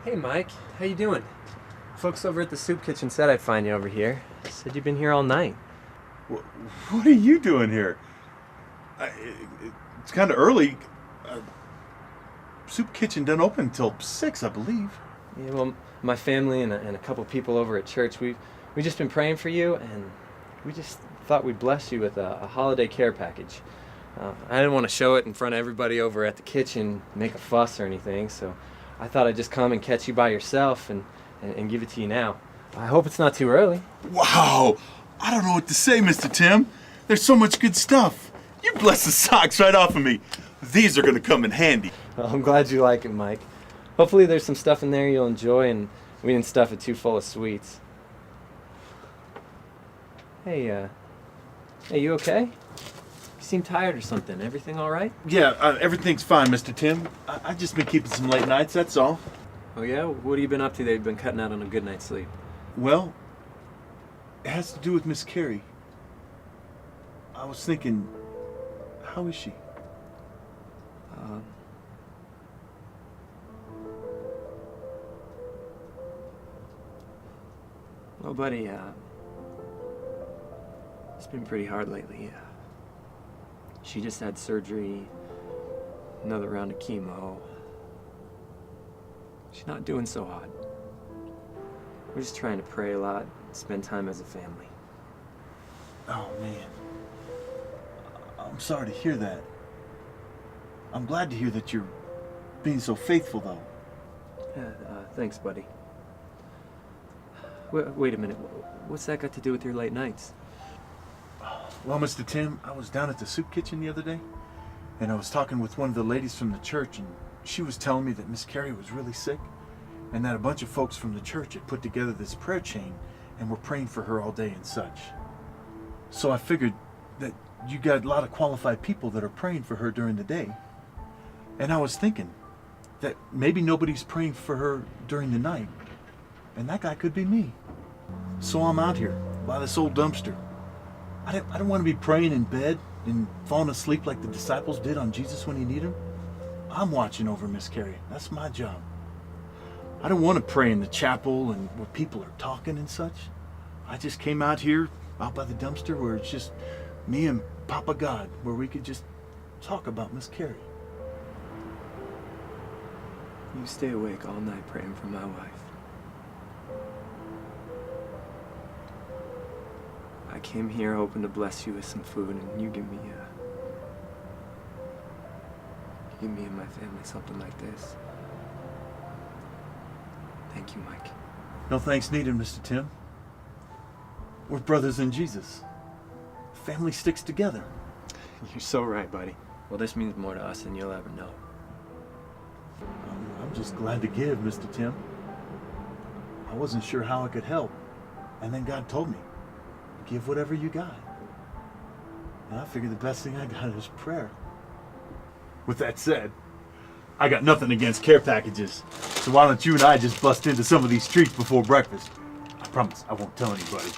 Hey Mike, how you doing? Folks over at the soup kitchen said I'd find you over here. Said you've been here all night. What are you doing here? I, it's kind of early. Soup kitchen doesn't open until 6, I believe. Yeah, well, my family and a couple people over at church, we just been praying for you, and we just thought we'd bless you with a holiday care package. I didn't want to show it in front of everybody over at the kitchen, make a fuss or anything, so I thought I'd just come and catch you by yourself and give it to you now. I hope it's not too early. Wow! I don't know what to say, Mr. Tim. There's so much good stuff. You blessed the socks right off of me. These are going to come in handy. Well, I'm glad you like it, Mike. Hopefully there's some stuff in there you'll enjoy, and we didn't stuff it too full of sweets. Hey, you okay? You seem tired or something. Everything all right? Yeah, everything's fine, Mr. Tim. I've just been keeping some late nights, that's all. Oh yeah? What have you been up to that you've been cutting out on a good night's sleep? Well, it has to do with Miss Carrie. I was thinking, how is she? Well, buddy, it's been pretty hard lately. She just had surgery, another round of chemo. She's not doing so hot. We're just trying to pray a lot, spend time as a family. Oh, man. I'm sorry to hear that. I'm glad to hear that you're being so faithful, though. Thanks, buddy. Wait a minute. What's that got to do with your late nights? Well, Mr. Tim, I was down at the soup kitchen the other day, and I was talking with one of the ladies from the church, and she was telling me that Miss Carrie was really sick, and that a bunch of folks from the church had put together this prayer chain and were praying for her all day and such. So I figured that you got a lot of qualified people that are praying for her during the day. And I was thinking that maybe nobody's praying for her during the night, and that guy could be me. So I'm out here by this old dumpster. I don't want to be praying in bed and falling asleep like the disciples did on Jesus when he needed him. I'm watching over Miss Carrie. That's my job. I don't want to pray in the chapel and where people are talking and such. I just came out here, out by the dumpster, where it's just me and Papa God, where we could just talk about Miss Carrie. You stay awake all night praying for my wife. I came here hoping to bless you with some food, and you give me and my family something like this. Thank you, Mike. No thanks needed, Mr. Tim. We're brothers in Jesus. Family sticks together. You're so right, buddy. Well, this means more to us than you'll ever know. I'm just glad to give, Mr. Tim. I wasn't sure how I could help, and then God told me, give whatever you got. And I figured the best thing I got is prayer. With that said, I got nothing against care packages, so why don't you and I just bust into some of these treats before breakfast? I promise I won't tell anybody.